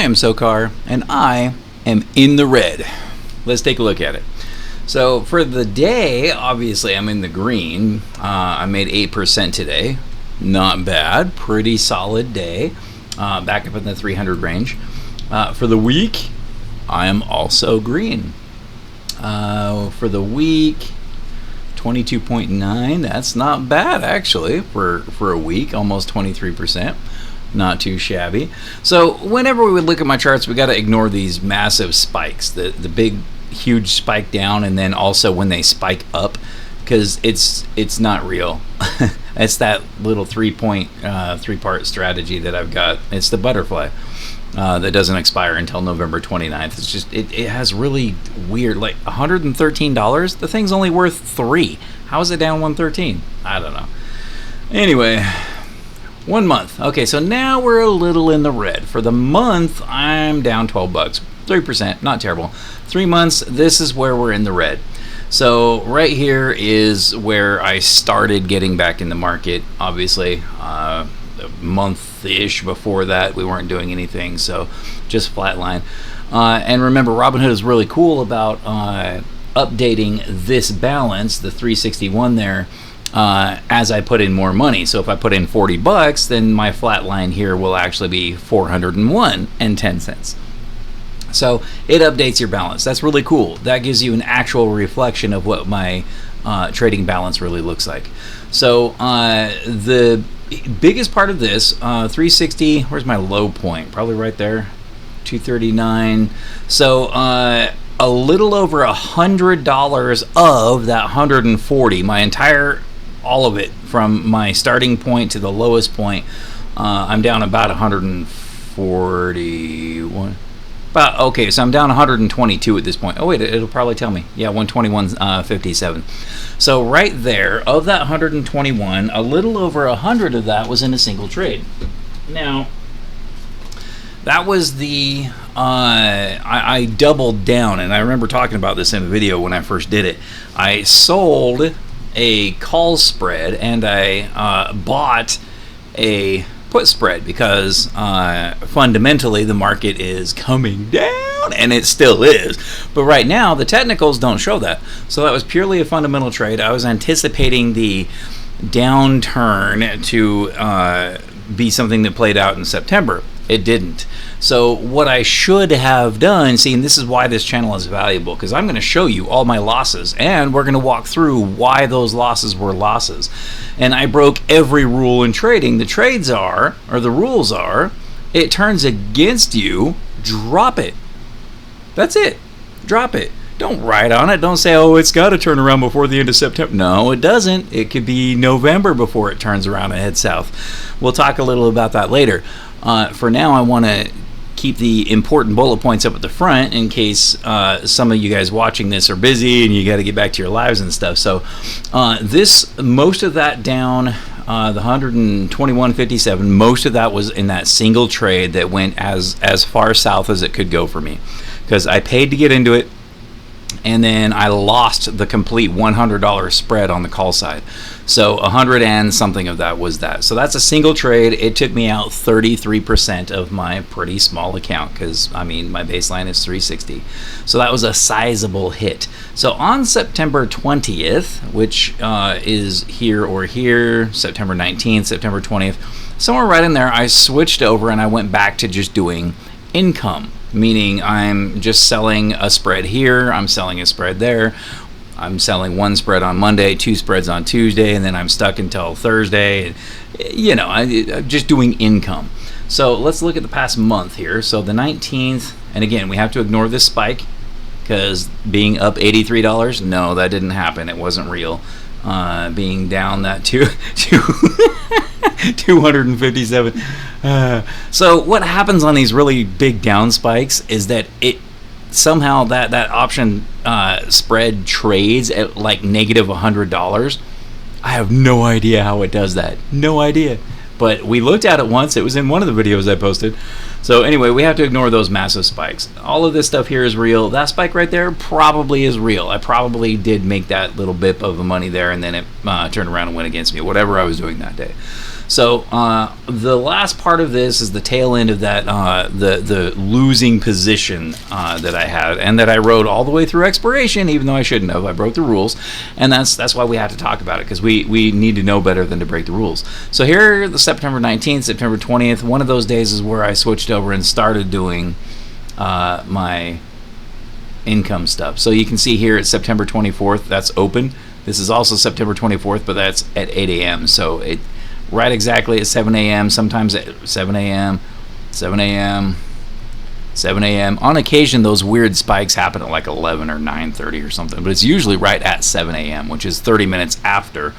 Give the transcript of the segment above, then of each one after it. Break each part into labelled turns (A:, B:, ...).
A: am SoCar, and I am in the red. Let's take a look at it. So for the day, obviously I'm in the green. I made 8% today. Not bad. Pretty solid day. Back up in the 300 range. For the week, I am also green. For the week, 22.9. That's not bad actually for a week. Almost 23%. Not too shabby. So whenever we would look at my charts, we got to ignore these massive spikes, the big huge spike down, and then also when they spike up, because it's not real. It's that little three-part strategy that I've got. It's the butterfly that doesn't expire until November 29th. It's just it has really weird, like $113. The thing's only worth $3. How is it down 113? I don't know. Anyway, 1 month. Okay, so now we're a little in the red. For the month, I'm down $12. 3%, not terrible. 3 months, this is where we're in the red. So right here is where I started getting back in the market. Obviously, a month-ish before that, we weren't doing anything, so just flatline. And remember, Robinhood is really cool about updating this balance, the 361 there, as I put in more money. So if I put in $40, then my flat line here will actually be $401.10. So it updates your balance. That's really cool. That gives you an actual reflection of what my trading balance really looks like. So the biggest part of this, 360, where's my low point? Probably right there, 239. So a little over $100 of that 140, my entire, all of it, from my starting point to the lowest point, I'm down about 141. Okay, so I'm down 122 at this point. Oh wait, it'll probably tell me. Yeah, 121.57. So right there, of that 121, a little over 100 of that was in a single trade. Now, that was the I doubled down, and I remember talking about this in a video when I first did it. I sold a call spread and I bought a put spread because fundamentally the market is coming down, and it still is, but right now the technicals don't show that. So that was purely a fundamental trade. I was anticipating the downturn to be something that played out in September. It didn't. So what I should have done, see, and this is why this channel is valuable, because I'm going to show you all my losses, and we're going to walk through why those losses were losses. And I broke every rule in trading. The trades are, or the rules are, it turns against you, drop it. That's it. Drop it. Don't ride on it. Don't say, oh, it's got to turn around before the end of September. No, it doesn't. It could be November before it turns around and heads south. We'll talk a little about that later. For now, I want to keep the important bullet points up at the front in case some of you guys watching this are busy and you got to get back to your lives and stuff. So most of that down, the 121.57, most of that was in that single trade that went as far south as it could go for me, because I paid to get into it, and then I lost the complete $100 spread on the call side. So 100 and something of that was that. So that's a single trade. It took me out 33% of my pretty small account, because I mean my baseline is 360. So that was a sizable hit. So on September 20th, which is here or here, September 19th, September 20th, somewhere right in there, I switched over and I went back to just doing income. Meaning I'm just selling a spread here, I'm selling a spread there, I'm selling one spread on Monday, two spreads on Tuesday, and then I'm stuck until Thursday. You know, I'm just doing income. So let's look at the past month here. So the 19th, and again, we have to ignore this spike, because being up $83, no, that didn't happen. It wasn't real. Being down that 257. So what happens on these really big down spikes is that it somehow that option spread trades at like negative $100. I have no idea how it does that. No idea. But we looked at it once. It was in one of the videos I posted. So anyway, we have to ignore those massive spikes. All of this stuff here is real. That spike right there probably is real. I probably did make that little bit of money there, and then it turned around and went against me, whatever I was doing that day. So the last part of this is the tail end of that, the losing position that I had, and that I rode all the way through expiration, even though I shouldn't have. I broke the rules, and that's why we had to talk about it, because we need to know better than to break the rules. So here, the September 19th, September 20th, one of those days is where I switched over and started doing my income stuff. So you can see here it's September 24th, that's open. This is also September 24th, but that's at 8 a.m. So it right exactly at 7 a.m., sometimes at 7 a.m., 7 a.m., 7 a.m. On occasion, those weird spikes happen at like 11 or 9:30 or something, but it's usually right at 7 a.m., which is 30 minutes after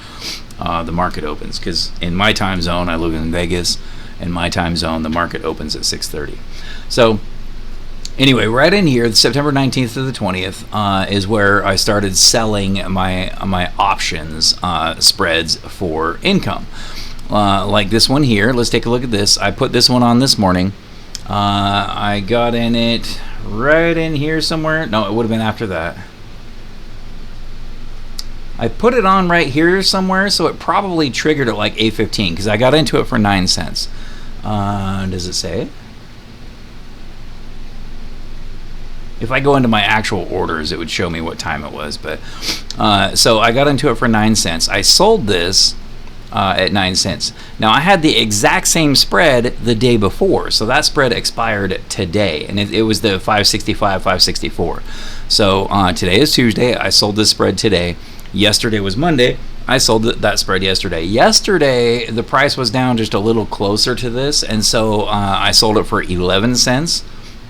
A: the market opens, because in my time zone, I live in Vegas, in my time zone, the market opens at 6:30. So anyway, right in here, September 19th to the 20th is where I started selling my options spreads for income. Like this one here. Let's take a look at this. I put this one on this morning. I got in it right in here somewhere. No, it would have been after that. I put it on right here somewhere, so it probably triggered at like 8:15 because I got into it for 9 cents. Does it say? If I go into my actual orders, it would show me what time it was. But so I got into it for 9 cents. I sold this at 9 cents. Now I had the exact same spread the day before, so that spread expired today, and it was the 565, 564. So today is Tuesday. I sold this spread today. Yesterday was Monday. I sold that spread yesterday. Yesterday the price was down just a little closer to this, and so I sold it for 11 cents.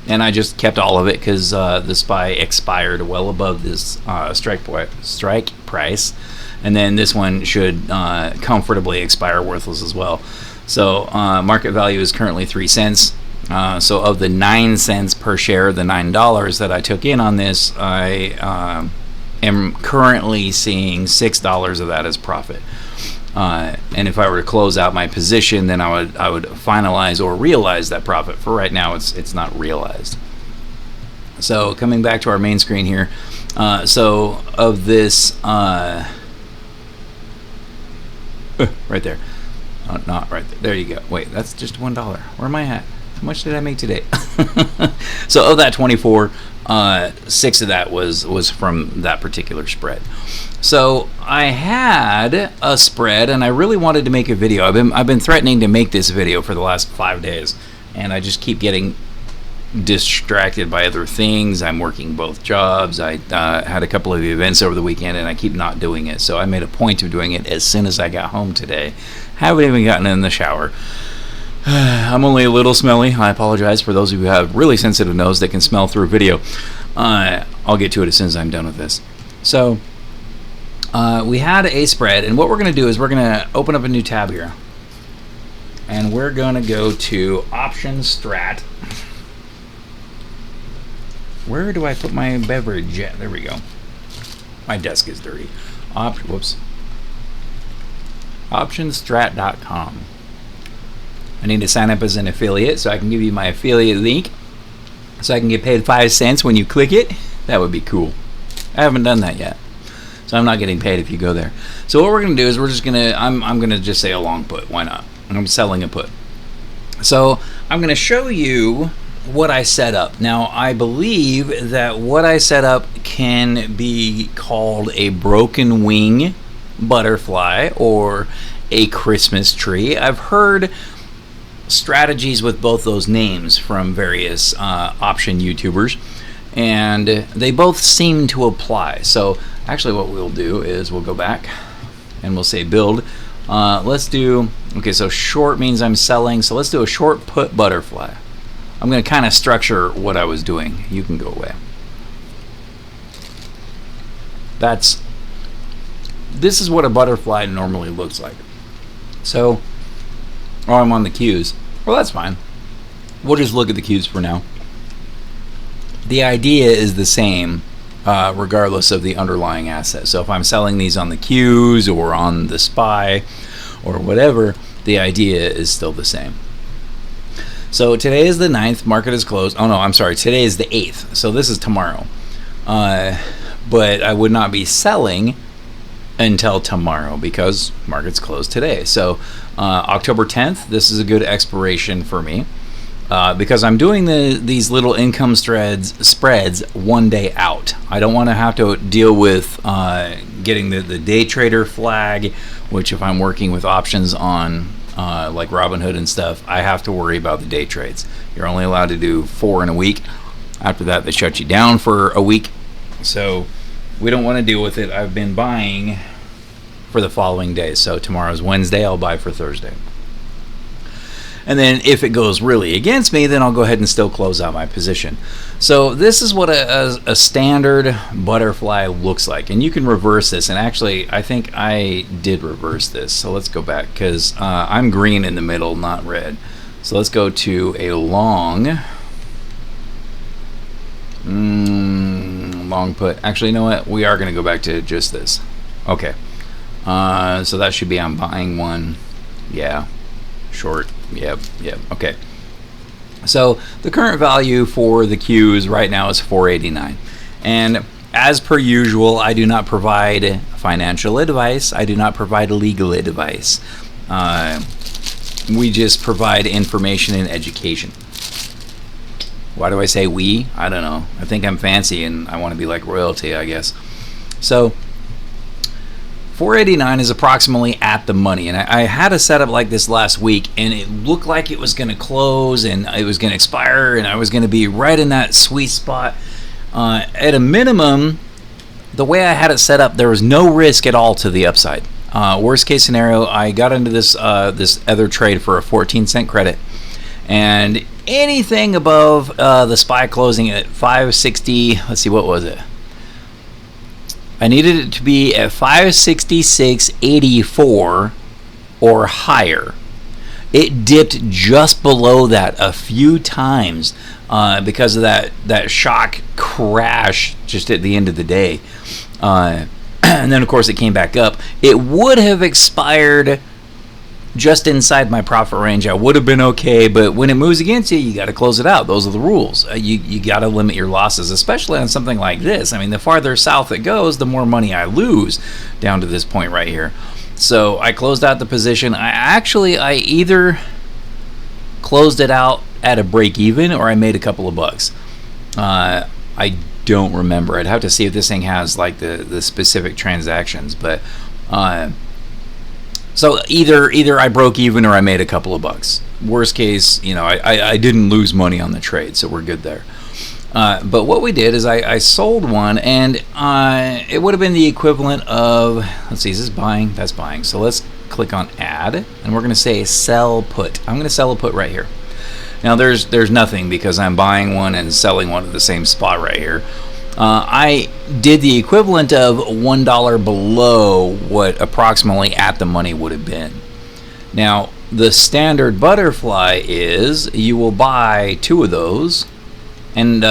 A: And I just kept all of it because the SPY expired well above this strike price. And then this one should comfortably expire worthless as well. So market value is currently 3 cents. So of the 9 cents per share, the $9 that I took in on this, I am currently seeing $6 of that as profit. And if I were to close out my position, then I would finalize or realize that profit. For right now, it's not realized. So coming back to our main screen here, so of this, right there, not right there. There you go. Wait, that's just $1. Where am I at? How much did I make today? So of that 24, 6 of that was from that particular spread. So I had a spread, and I really wanted to make a video. I've been threatening to make this video for the last 5 days, and I just keep getting distracted by other things. I'm working both jobs. I had a couple of events over the weekend, and I keep not doing it. So I made a point of doing it as soon as I got home today. Haven't even gotten in the shower. I'm only a little smelly. I apologize for those of you who have really sensitive nose that can smell through video. I'll get to it as soon as I'm done with this. So we had a spread, and what we're going to do is we're going to open up a new tab here, and we're going to go to Option Strat. Where do I put my beverage at? There we go. My desk is dirty. Whoops. Optionstrat.com. I need to sign up as an affiliate, so I can give you my affiliate link, so I can get paid 5 cents when you click it. That would be cool. I haven't done that yet, so I'm not getting paid if you go there. So what we're gonna do is we're just gonna I'm gonna just say a long put. Why not? I'm selling a put. So I'm gonna show you what I set up. Now I believe that what I set up can be called a broken wing butterfly or a Christmas tree. I've heard strategies with both those names from various option YouTubers, and they both seem to apply. So actually what we'll do is we'll go back and we'll say build. Let's do, okay, so short means I'm selling, so let's do a short put butterfly. I'm going to kind of structure what I was doing. You can go away. This is what a butterfly normally looks like. So, oh, I'm on the cues. Well, that's fine. We'll just look at the cues for now. The idea is the same regardless of the underlying asset. So if I'm selling these on the cues or on the SPY or whatever, the idea is still the same. So today is the 9th, market is closed. Oh no, I'm sorry, today is the 8th. So this is tomorrow. But I would not be selling until tomorrow because markets closed today. So October 10th, this is a good expiration for me because I'm doing these little income spreads 1 day out. I don't want to have to deal with getting the day trader flag, which if I'm working with options on like Robinhood and stuff, I have to worry about the day trades. You're only allowed to do 4 in a week. After that, they shut you down for a week. So we don't want to deal with it. I've been buying for the following days. So tomorrow's Wednesday, I'll buy for Thursday. And then if it goes really against me, then I'll go ahead and still close out my position. So this is what a standard butterfly looks like. And you can reverse this. And actually, I think I did reverse this. So let's go back because I'm green in the middle, not red. So let's go to a long put. Actually, you know what? We are going to go back to just this. Okay. So that should be I'm buying one. Yeah. Short. Yep. Okay. So the current value for the Qs right now is 489. And as per usual, I do not provide financial advice. I do not provide legal advice. We just provide information and education. Why do I say we? I don't know. I think I'm fancy and I want to be like royalty, I guess. So 489 is approximately at the money. And I had a setup like this last week and it looked like it was going to close and it was going to expire and I was going to be right in that sweet spot. At a minimum, the way I had it set up, there was no risk at all to the upside. Worst case scenario, I got into this other trade for a 14-cent credit. And anything above the SPY closing at 560, let's see, what was it? I needed it to be at 566.84 or higher. It dipped just below that a few times because of that shock crash just at the end of the day. And then, of course, it came back up. It would have expired just inside my profit range. I would have been okay, but when it moves against you, you got to close it out. Those are the rules. You got to limit your losses, especially on something like this. I mean, the farther south it goes, the more money I lose down to this point right here. So I closed out the position. I either closed it out at a break even or I made a couple of bucks. I don't remember. I'd have to see if this thing has like the specific transactions, but so either I broke even or I made a couple of bucks. Worst case, I didn't lose money on the trade, so we're good there. But what we did is I sold one, and it would have been the equivalent of, let's see, is this buying? That's buying. So let's click on add, and we're going to say sell put. I'm going to sell a put right here. Now there's nothing because I'm buying one and selling one at the same spot right here. I did the equivalent of $1 below what approximately at the money would have been. Now, the standard butterfly is you will buy 2 of those, and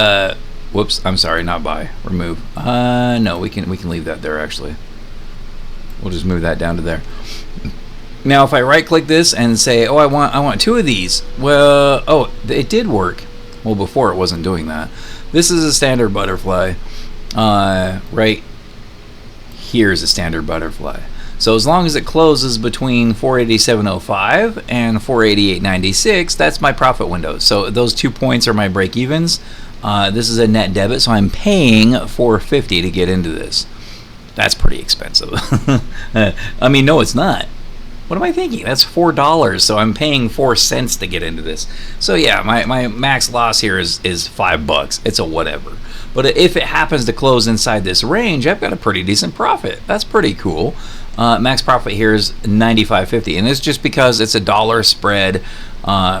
A: whoops, I'm sorry, not buy, remove. No, we can leave that there actually. We'll just move that down to there. Now, if I right-click this and say, oh, I want 2 of these, well, oh, it did work. Well, before it wasn't doing that. This is a standard butterfly. Right here is a standard butterfly. So as long as it closes between 487.05 and 488.96, that's my profit window. So those 2 points are my break evens. This is a net debit, so I'm paying $4.50 to get into this. That's pretty expensive. I mean, no, it's not. What am I thinking? That's $4, so I'm paying 4 cents to get into this. So yeah, my max loss here is $5. It's a whatever. But if it happens to close inside this range, I've got a pretty decent profit. That's pretty cool. Max profit here is $95.50, and it's just because it's a dollar spread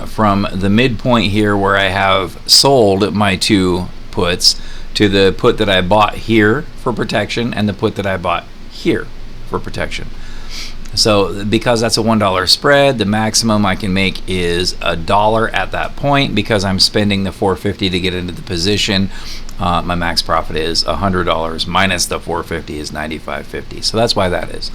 A: from the midpoint here where I have sold my 2 puts to the put that I bought here for protection and the put that I bought here for protection. So because that's a $1 spread, the maximum I can make is $1 at that point. Because I'm spending the $4.50 to get into the position, my max profit is $100 minus the $4.50 is $95.50. So that's why that is.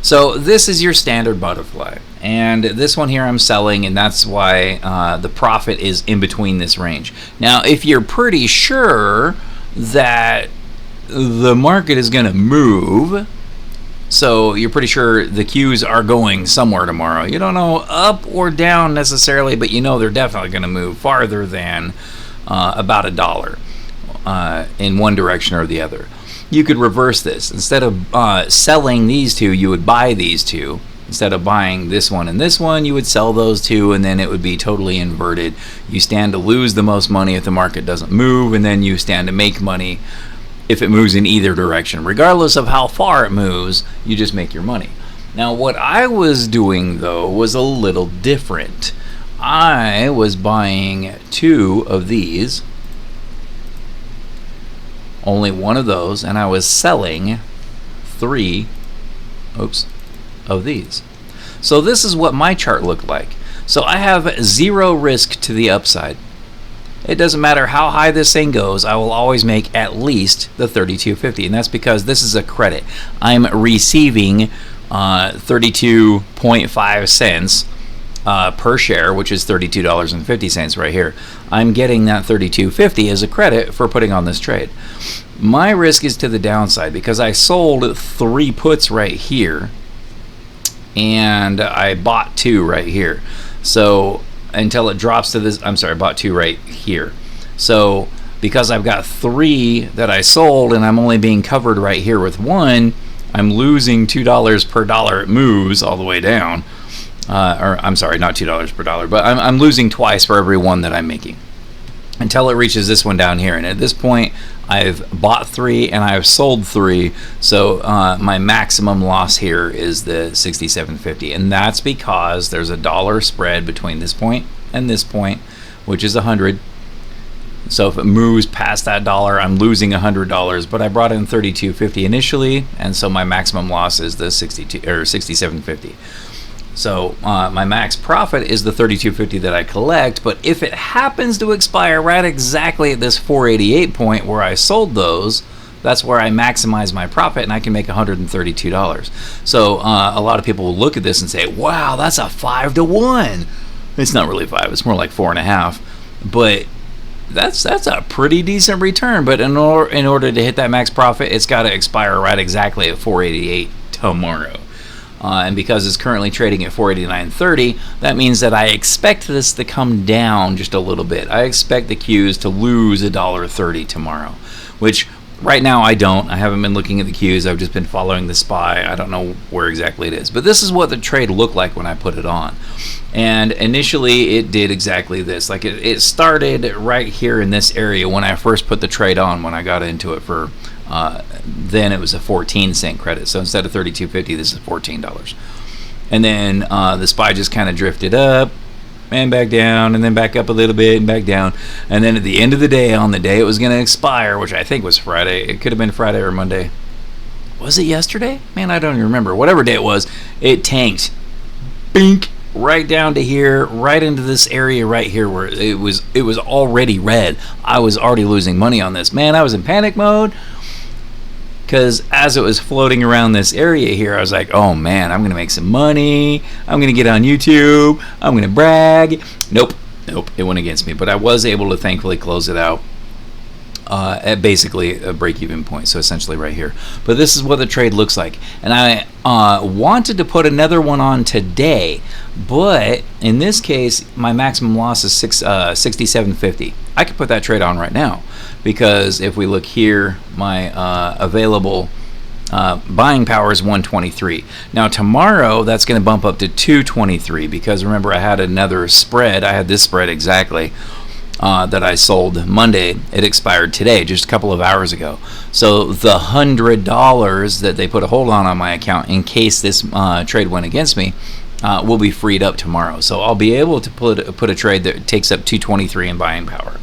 A: So this is your standard butterfly, and this one here I'm selling, and that's why the profit is in between this range. Now, if you're pretty sure that the market is going to move So you're pretty sure the Qs are going somewhere tomorrow. You don't know up or down necessarily, but you know they're definitely going to move farther than about $1 in one direction or the other. You could reverse this. Instead of selling these two, you would buy these two. Instead of buying this one and this one, you would sell those two, and then it would be totally inverted. You stand to lose the most money if the market doesn't move, and then you stand to make money if it moves in either direction. Regardless of how far it moves, you just make your money. Now, what I was doing, though, was a little different. I was buying 2 of these, only one of those, and I was selling 3 of these. So this is what my chart looked like. So I have 0 risk to the upside. It doesn't matter how high this thing goes, I will always make at least the 32.50, and that's because this is a credit. I'm receiving 32.5 cents per share, which is $32.50 right here. I'm getting that 32.50 as a credit for putting on this trade. My risk is to the downside because I sold 3 puts right here, and I bought 2 right here. So until it drops to this, I'm sorry, I bought 2 right here. So because I've got 3 that I sold and I'm only being covered right here with 1, I'm losing $2 per dollar it moves all the way down. Or I'm sorry, not $2 per dollar, but I'm losing twice for every one that I'm making until it reaches this one down here. And at this point, I've bought 3 and I've sold 3, so my maximum loss here is the $67.50, and that's because there's a dollar spread between this point and this point, which is 100. So if it moves past that dollar, I'm losing $100, but I brought in $32.50 initially, and so my maximum loss is the $67.50. So my max profit is the $32.50 that I collect, but if it happens to expire right exactly at this 488 point where I sold those, that's where I maximize my profit and I can make $132. So a lot of people will look at this and say, wow, that's a 5 to 1. It's not really 5, it's more like 4.5, but that's a pretty decent return. But in order to hit that max profit, it's got to expire right exactly at 488 tomorrow. And because it's currently trading at 489.30, that means that I expect this to come down just a little bit. I expect the Qs to lose $1.30 tomorrow, which right now I don't. I haven't been looking at the Qs. I've just been following the SPY. I don't know where exactly it is. But this is what the trade looked like when I put it on. And initially it did exactly this. Like it started right here in this area when I first put the trade on, when I got into it for then it was a 14-cent credit. So instead of $32.50, this is $14. And then the SPY just kind of drifted up and back down, and then back up a little bit and back down. And then at the end of the day, on the day it was going to expire, which I think was Friday. It could have been Friday or Monday. Was it yesterday? Man, I don't even remember. Whatever day it was, it tanked. Bink. Right down to here, right into this area right here where it was already red. I was already losing money on this. Man, I was in panic mode because as it was floating around this area here, I was like, oh man, I'm going to make some money. I'm going to get on YouTube. I'm going to brag. Nope, it went against me. But I was able to thankfully close it out at basically a break-even point, so essentially right here. But this is what the trade looks like, and I wanted to put another one on today, but in this case my maximum loss is $67.50. I could put that trade on right now, because if we look here, my available buying power is 123. Now tomorrow that's going to bump up to 223, because remember I had another spread. I had this spread exactly that I sold Monday. It expired today, just a couple of hours ago. So the $100 that they put a hold on my account in case this trade went against me will be freed up tomorrow. So I'll be able to put a trade that takes up 223 in buying power.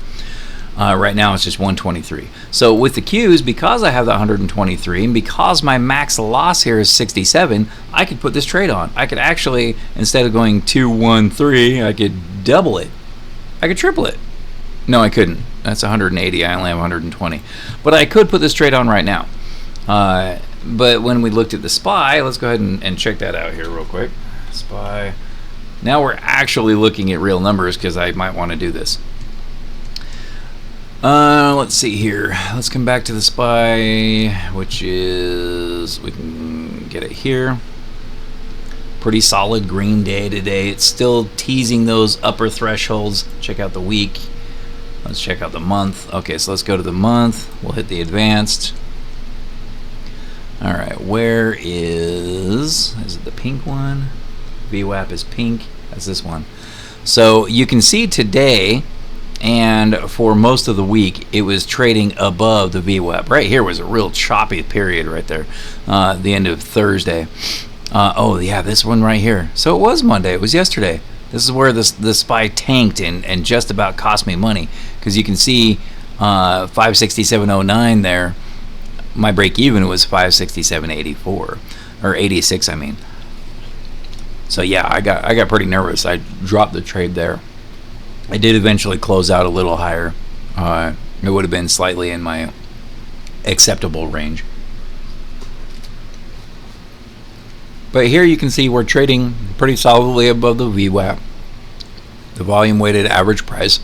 A: Right now it's just 123. So with the Qs, because I have the 123 and because my max loss here is 67, I could put this trade on. I could actually, instead of going 213, I could double it. I could triple it. No, I couldn't. That's 180. I only have 120. But I could put this trade on right now. But when we looked at the SPY, let's go ahead and check that out here real quick. SPY. Now we're actually looking at real numbers, because I might want to do this. Let's see here. Let's come back to the SPY, which is, we can get it here. Pretty solid green day today. It's still teasing those upper thresholds. Check out the week. Let's check out the month. Okay, so let's go to the month. We'll hit the advanced. All right, where is it the pink one? VWAP is pink. That's this one. So you can see today, and for most of the week, it was trading above the VWAP. Right here was a real choppy period right there, the end of Thursday. Oh yeah, this one right here. So it was Monday. It was yesterday. This is where the SPY tanked and just about cost me money, because you can see 567.09 there. My break even was 567.84 or 86, I mean. So yeah, I got pretty nervous. I dropped the trade there. I did eventually close out a little higher. It would have been slightly in my acceptable range. But here you can see we're trading pretty solidly above the VWAP, the volume weighted average price.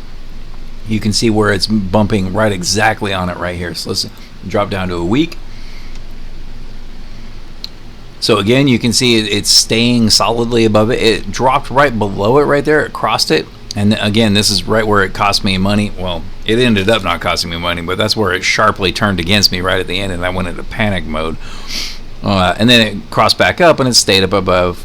A: You can see where it's bumping right exactly on it right here. So let's drop down to a week. So again, you can see it's staying solidly above it. It dropped right below it right there. It crossed it. And again, this is right where it cost me money. Well, it ended up not costing me money, but that's where it sharply turned against me right at the end, and I went into panic mode. And then it crossed back up, and it stayed up above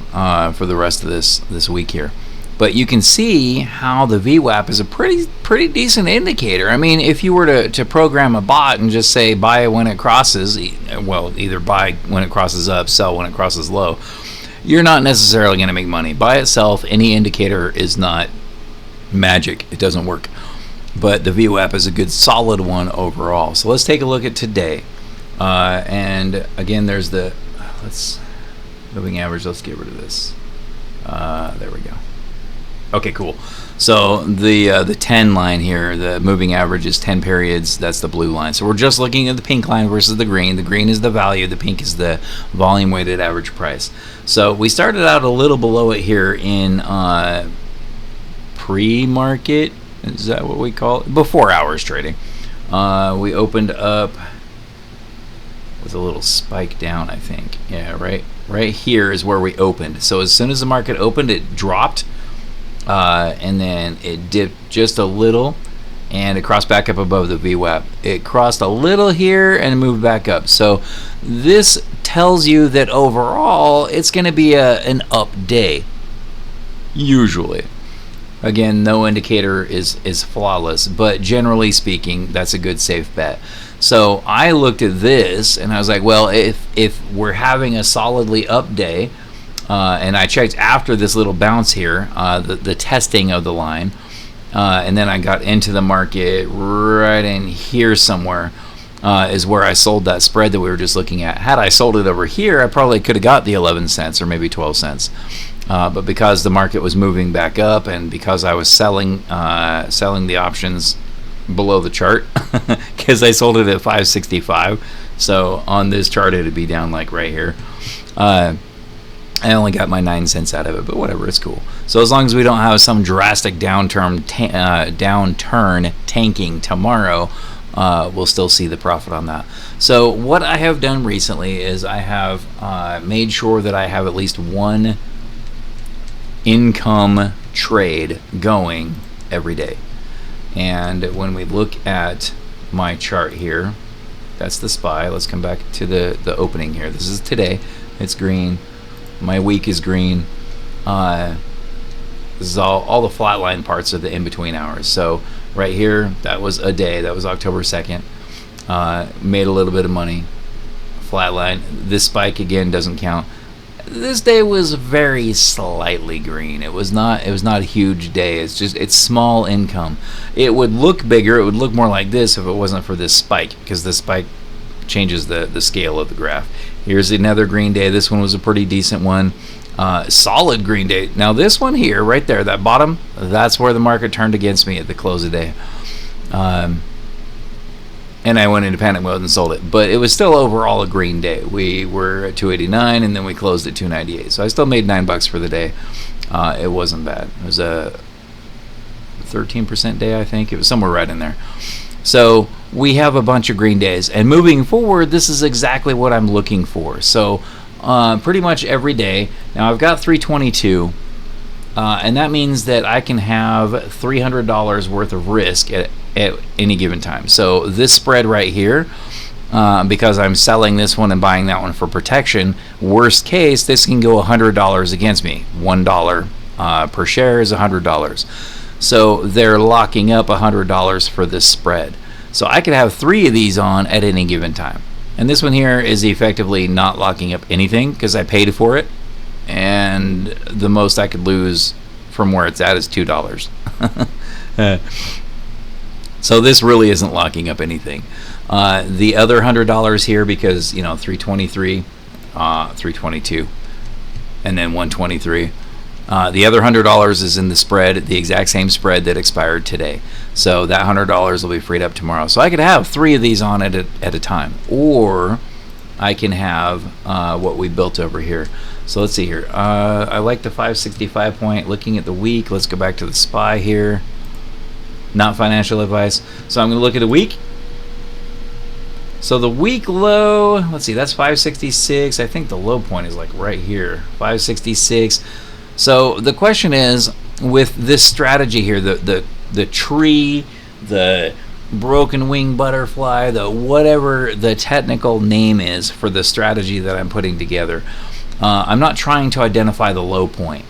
A: for the rest of this week here. But you can see how the VWAP is a pretty decent indicator. I mean, if you were to program a bot and just say buy when it crosses, well, either buy when it crosses up, sell when it crosses low, you're not necessarily going to make money. By itself, any indicator is not magic. It doesn't work. But the VWAP is a good solid one overall. So let's take a look at today. And again, there's the moving average. Let's get rid of this. There we go. Okay, cool. So the 10 line here, the moving average is 10 periods. That's the blue line. So we're just looking at the pink line versus the green. The green is the value. The pink is the volume weighted average price. So we started out a little below it here in pre-market. Is that what we call it? Before hours trading. We opened up with a little spike down, I think. Yeah, right here is where we opened. So as soon as the market opened, it dropped. And then it dipped just a little, and it crossed back up above the VWAP. It crossed a little here and moved back up. So this tells you that overall it's going to be an up day, usually. Again, no indicator is flawless, but generally speaking, that's a good safe bet. So I looked at this and I was like, well, if we're having a solidly up day, and I checked after this little bounce here, the testing of the line, and then I got into the market right in here somewhere, is where I sold that spread that we were just looking at. Had I sold it over here, I probably could have got the 11 cents or maybe 12 cents. But because the market was moving back up, and because I was selling the options below the chart, because I sold it at 565, so on this chart it would be down like right here. I only got my 9 cents out of it, but whatever, it's cool. So as long as we don't have some drastic downturn tanking tomorrow, we'll still see the profit on that. So what I have done recently is I have made sure that I have at least one income trade going every day. And when we look at my chart here, that's the SPY. Let's come back to the opening here. This is today. It's green. My week is green. This is all the flatline parts of the in-between hours. So right here, that was a day. That was October 2nd. Made a little bit of money. Flatline. This spike again doesn't count. This day was very slightly green. It was not a huge day. It's small income. It would look bigger. It would look more like this if it wasn't for this spike, because the spike changes the scale of the graph. Here's another green day. This one was a pretty decent one. Solid green day. Now this one here, right there, that bottom, that's where the market turned against me at the close of the day. And I went into panic mode and sold it. But it was still overall a green day. We were at 289 and then we closed at 298. So I still made $9 for the day. It wasn't bad. It was a 13% day, I think. It was somewhere right in there. So we have a bunch of green days, and moving forward, this is exactly what I'm looking for. So pretty much every day. Now I've got 322, and that means that I can have $300 worth of risk at any given time. So this spread right here, because I'm selling this one and buying that one for protection, worst case, this can go $100 against me. $1 per share is $100. So they're locking up $100 for this spread. So I could have 3 of these on at any given time. And this one here is effectively not locking up anything because I paid for it. And the most I could lose from where it's at is $2. So this really isn't locking up anything. The other $100 here, because 323, 322, and then 123. The other $100 is in the spread, the exact same spread that expired today. So that $100 will be freed up tomorrow. So I could have 3 of these on at a time, or I can have what we built over here. So let's see here. I like the 565 point. Looking at the week, let's go back to the SPY here. Not financial advice. So I'm going to look at the week. So the week low, let's see, that's 566. I think the low point is like right here, 566. So the question is, with this strategy here, the tree, the broken wing butterfly, the whatever the technical name is for the strategy that I'm putting together, I'm not trying to identify the low point.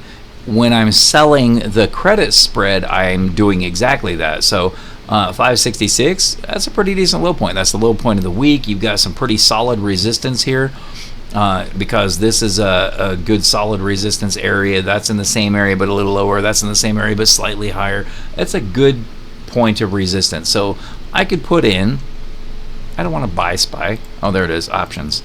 A: When I'm selling the credit spread, I'm doing exactly that. So 566, that's a pretty decent low point. That's the low point of the week. You've got some pretty solid resistance here. Because this is a good solid resistance area. That's in the same area but a little lower. That's in the same area but slightly higher. That's a good point of resistance. So I could put in, I don't want to buy SPY. Oh, there it is, options.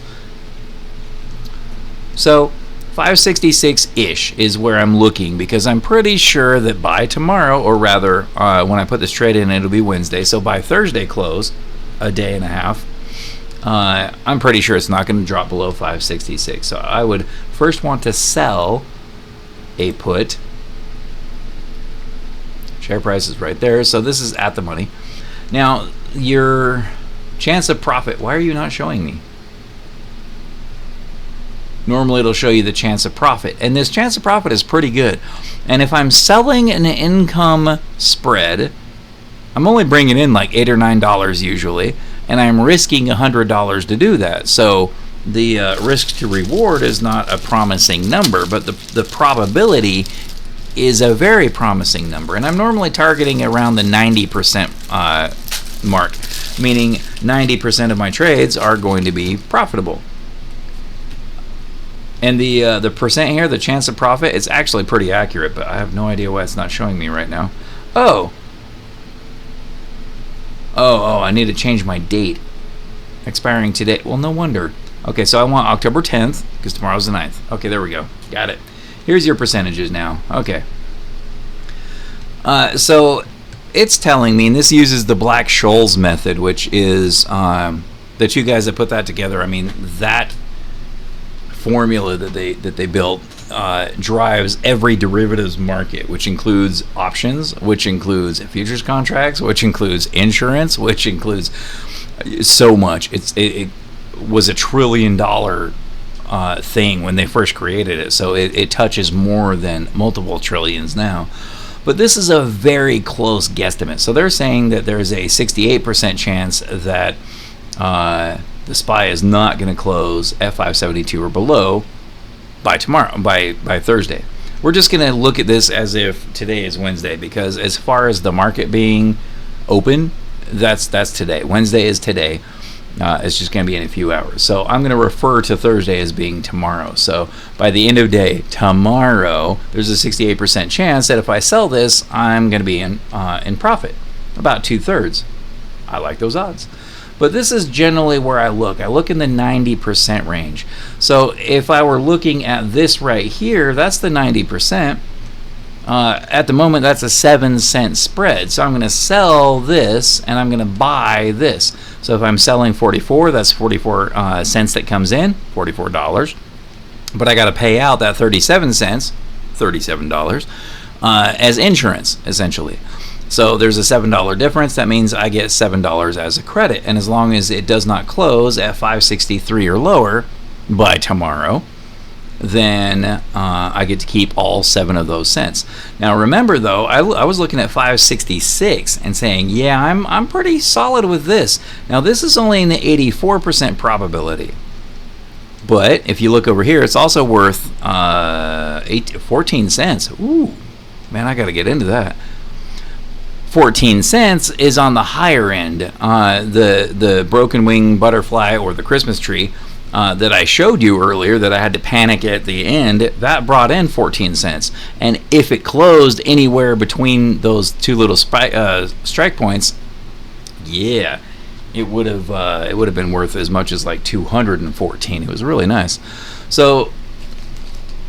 A: So 566-ish is where I'm looking, because I'm pretty sure that by tomorrow, or rather when I put this trade in, it'll be Wednesday. So by Thursday close, a day and a half, I'm pretty sure it's not going to drop below 566. So I would first want to sell a put. Share price is right there. So this is at the money. Now, your chance of profit, why are you not showing me? Normally it'll show you the chance of profit. And this chance of profit is pretty good. And if I'm selling an income spread, I'm only bringing in like $8 or $9 usually. And I'm risking $100 to do that. So the risk to reward is not a promising number, but the probability is a very promising number. And I'm normally targeting around the 90% mark, meaning 90% of my trades are going to be profitable. And the percent here, the chance of profit, it's actually pretty accurate, but I have no idea why it's not showing me right now. Oh, I need to change my date. Expiring today. Well, no wonder. Okay, so I want October 10th, because tomorrow's the 9th. Okay, there we go. Got it. Here's your percentages now. Okay. So it's telling me, and this uses the Black-Scholes method, which is that you guys that put that together, I mean, that formula that they built drives every derivatives market, which includes options, which includes futures contracts, which includes insurance, which includes so much. It was $1 trillion thing when they first created it, so it touches more than multiple trillions now. But this is a very close guesstimate. So they're saying that there's a 68% chance that the SPY is not going to close at 572 or below by tomorrow, by Thursday. We're just going to look at this as if today is Wednesday, because as far as the market being open, that's today. Wednesday is today. It's just going to be in a few hours. So I'm going to refer to Thursday as being tomorrow. So by the end of day tomorrow, there's a 68% chance that if I sell this, I'm going to be in profit, about 2/3. I like those odds. But this is generally where I look. I look in the 90% range. So if I were looking at this right here, that's the 90%. At the moment, that's a 7-cent spread. So I'm going to sell this, and I'm going to buy this. So if I'm selling 44, that's 44 cents that comes in, $44. But I got to pay out that 37 cents, $37, as insurance, essentially. So there's a $7 difference. That means I get $7 as a credit. And as long as it does not close at 563 or lower by tomorrow, then I get to keep all 7 of those cents. Now remember though, I was looking at 566 and saying, yeah, I'm pretty solid with this. Now this is only an 84% probability. But if you look over here, it's also worth 14 cents. Ooh, man, I got to get into that. 14 cents is on the higher end. The broken wing butterfly or the Christmas tree that I showed you earlier that I had to panic at the end, that brought in 14 cents. And if it closed anywhere between those 2 little strike points, yeah, it would have been worth as much as like 214. It was really nice. So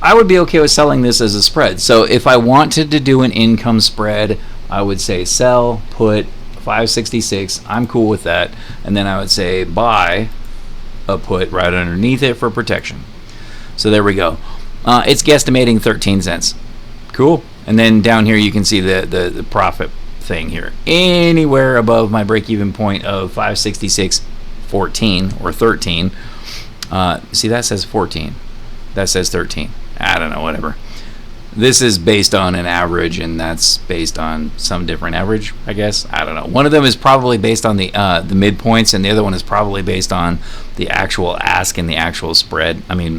A: I would be okay with selling this as a spread. So if I wanted to do an income spread, I would say sell, put 566. I'm cool with that. And then I would say buy a put right underneath it for protection. So there we go. It's guesstimating 13 cents. Cool. And then down here you can see the profit thing here. Anywhere above my break-even point of 566.14 or 13. See, that says 14. That says 13. I don't know, whatever. This is based on an average, and that's based on some different average, I guess. I don't know. One of them is probably based on the midpoints, and the other one is probably based on the actual ask and the actual spread. I mean,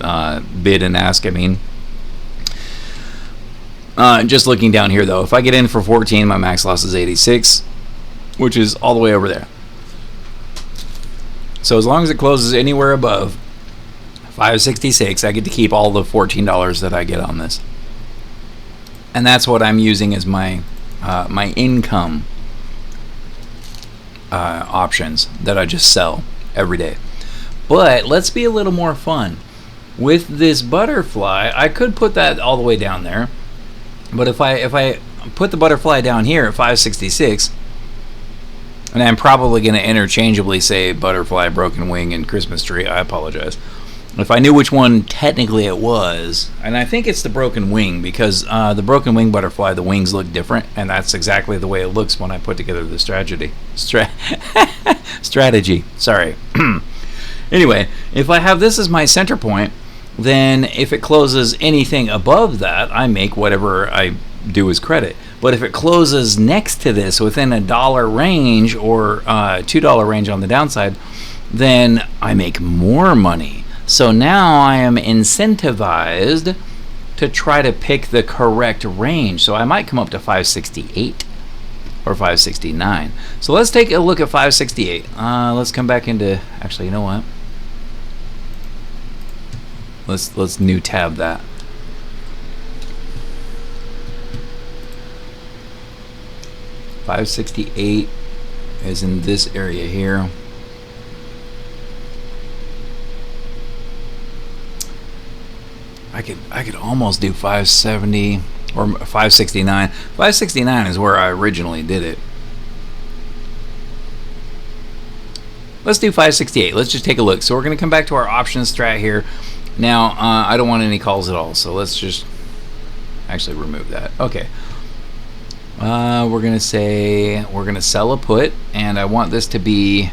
A: bid and ask, I mean. Just looking down here, though, if I get in for 14, my max loss is 86, which is all the way over there. So as long as it closes anywhere above 566, I get to keep all the $14 that I get on this. And that's what I'm using as my my income options that I just sell every day. But let's be a little more fun. With this butterfly, I could put that all the way down there. But if I put the butterfly down here at 566, and I'm probably going to interchangeably say butterfly, broken wing, and Christmas tree. I apologize. If I knew which one technically it was, and I think it's the broken wing, because the broken wing butterfly, the wings look different, and that's exactly the way it looks when I put together the strategy. Strategy. Sorry. Anyway, if I have this as my center point, then if it closes anything above that, I make whatever I do as credit. But if it closes next to this within a dollar range or $2 range on the downside, then I make more money. So now I am incentivized to try to pick the correct range. So I might come up to 568 or 569. So let's take a look at 568. Let's come back into, actually, you know what? Let's new tab that. $568 is in this area here. I could almost do 570 or 569. 569 is where I originally did it. Let's do 568. Let's just take a look. So we're going to come back to our options strat here. Now, I don't want any calls at all, so let's just actually remove that. Okay. We're going to say we're going to sell a put, and I want this to be,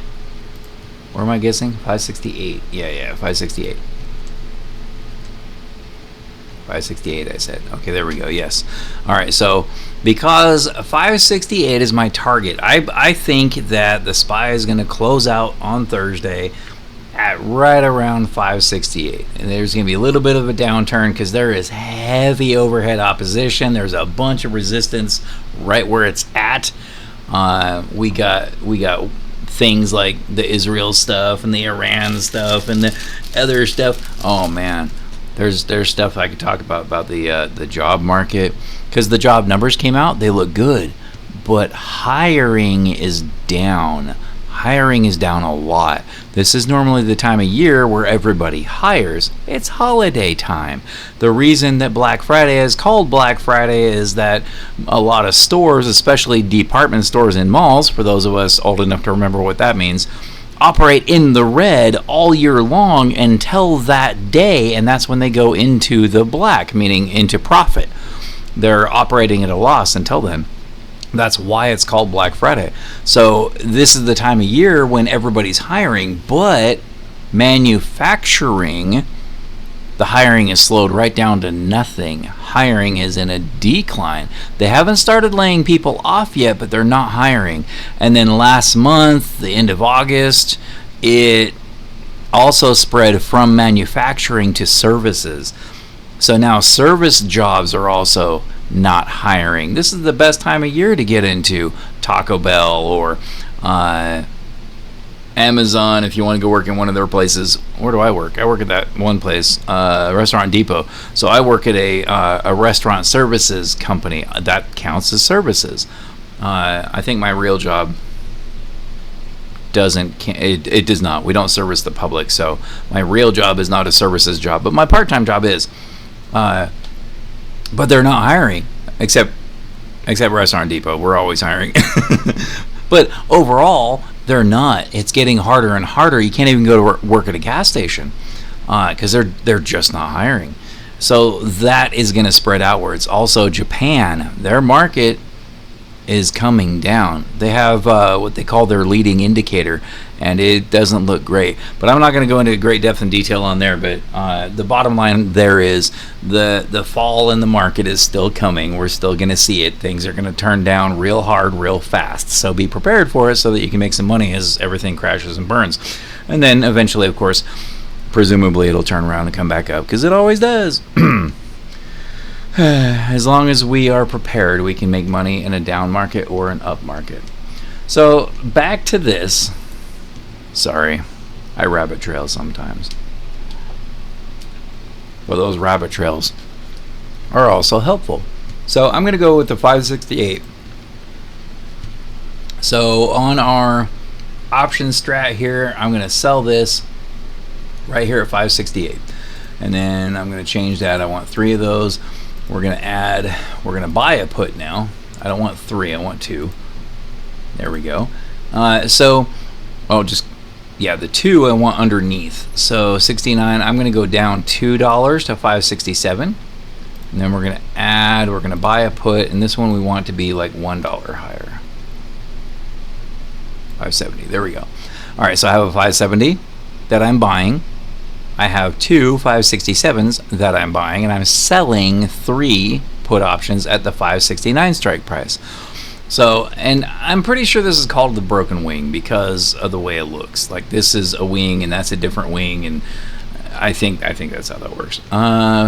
A: where am I guessing? 568. Yeah, 568. 568, I said. Okay, there we go. Yes. All right, so because 568 is my target, I think that the SPY is going to close out on Thursday at right around 568, and there's going to be a little bit of a downturn because there is heavy overhead opposition. There's a bunch of resistance right where it's at. We got things like the Israel stuff and the Iran stuff and the other stuff. Oh man, there's stuff I could talk about the job market, because the job numbers came out. They look good, but hiring is down. Hiring is down a lot. This is normally the time of year where everybody hires. It's holiday time. The reason that Black Friday is called Black Friday is that a lot of stores, especially department stores and malls, for those of us old enough to remember what that means, operate in the red all year long until that day, and that's when they go into the black, meaning into profit. They're operating at a loss until then. That's why it's called Black Friday. So this is the time of year when everybody's hiring, but manufacturing the hiring is slowed right down to nothing. Hiring is in a decline. They haven't started laying people off yet, but they're not hiring. And then last month, the end of August, it also spread from manufacturing to services. So now service jobs are also not hiring. This is the best time of year to get into Taco Bell or Amazon if you want to go work in one of their places. Where do I work? I work at that one place, Restaurant Depot. So I work at a restaurant services company. That counts as services. I think my real job it does not. We don't service the public, so my real job is not a services job, but my part-time job is. But they're not hiring, except Restaurant Depot. We're always hiring. But overall, they're not. It's getting harder and harder. You can't even go to work at a gas station because they're just not hiring. So that is going to spread outwards. Also, Japan, their market is coming down. They have what they call their leading indicator, and it doesn't look great. But I'm not going to go into great depth and detail on there. But the bottom line there is the fall in the market is still coming. We're still going to see it. Things are going to turn down real hard, real fast. So be prepared for it so that you can make some money as everything crashes and burns. And then eventually, of course, presumably it'll turn around and come back up because it always does. As long as we are prepared, we can make money in a down market or an up market. So back to this. Sorry, I rabbit trail sometimes. But those rabbit trails are also helpful. So I'm going to go with the 568. So on our option strat here, I'm going to sell this right here at 568. And then I'm going to change that. I want 3 of those. We're going to buy a put now. I don't want 3, I want 2. There we go. The 2 I want underneath. So 69, I'm going to go down $2 to 567. And then we're going to buy a put, and this one we want to be like $1 higher. 570, there we go. All right, so I have a 570 that I'm buying. I have 2 567s that I'm buying, and I'm selling 3 put options at the 569 strike price. So, and I'm pretty sure this is called the broken wing because of the way it looks. Like this is a wing and that's a different wing, and I think that's how that works.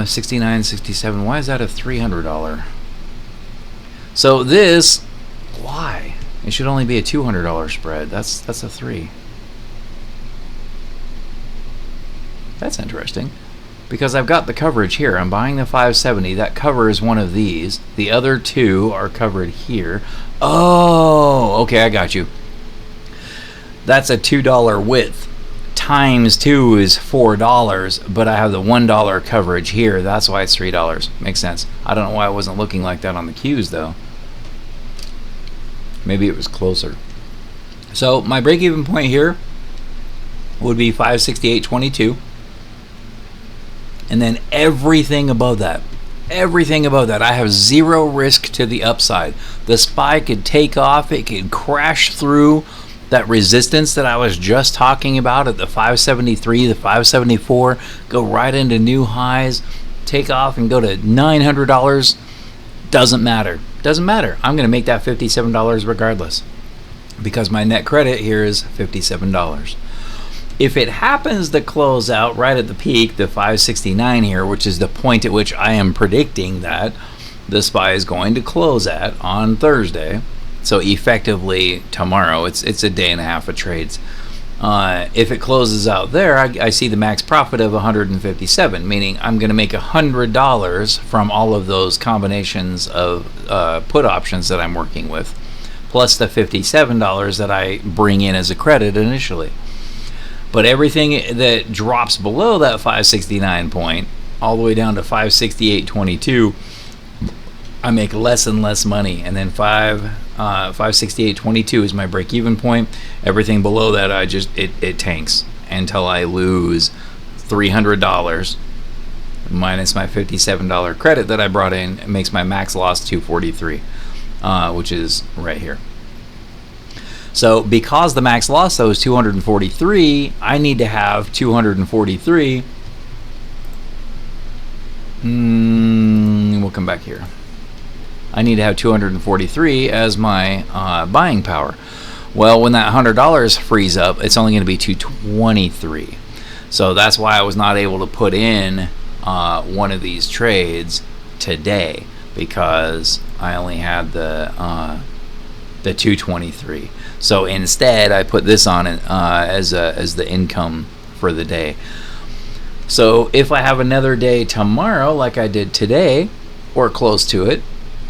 A: 69, 67. Why is that a $300? So this, why? It should only be a $200 spread. That's a 3. That's interesting, because I've got the coverage here. I'm buying the 570. That covers one of these. The other 2 are covered here. Oh, okay, I got you. That's a $2 width. Times 2 is $4, but I have the $1 coverage here. That's why it's $3. Makes sense. I don't know why it wasn't looking like that on the cues, though. Maybe it was closer. So my break-even point here would be 568.22. And then everything above that, I have 0 risk to the upside. The SPY could take off, it could crash through that resistance that I was just talking about at the 573, the 574, go right into new highs, take off and go to $900. Doesn't matter. I'm going to make that $57 regardless, because my net credit here is $57. If it happens to close out right at the peak, the 569 here, which is the point at which I am predicting that the SPY is going to close at on Thursday, so effectively tomorrow, it's a day and a half of trades. If it closes out there, I see the max profit of 157, meaning I'm going to make $100 from all of those combinations of put options that I'm working with, plus the $57 that I bring in as a credit initially. But everything that drops below that 569 point, all the way down to 568.22, I make less and less money. And then 568.22 is my break-even point. Everything below that, it tanks until I lose $300 minus my $57 credit that I brought in. It makes my max loss 243, which is right here. So because the max loss though is 243, I need to have 243 We'll come back here. I need to have 243 as my buying power. Well, when that $100 frees up, it's only going to be 223. So that's why I was not able to put in one of these trades today, because I only had the 223. So instead, I put this on as the income for the day. So if I have another day tomorrow, like I did today, or close to it,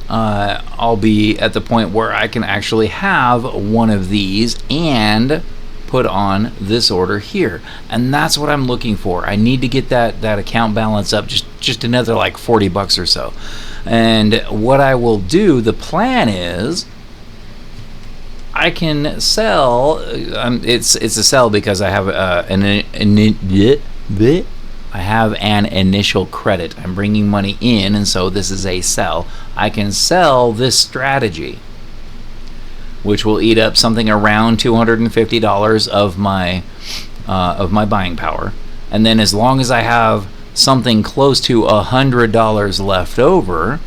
A: I'll be at the point where I can actually have one of these and put on this order here. And that's what I'm looking for. I need to get that account balance up just another like $40 or so. And what I will do, the plan is, I can sell. It's a sell because I have I have an initial credit. I'm bringing money in, and so this is a sell. I can sell this strategy, which will eat up something around $250 of my buying power. And then as long as I have something close to $100 left over,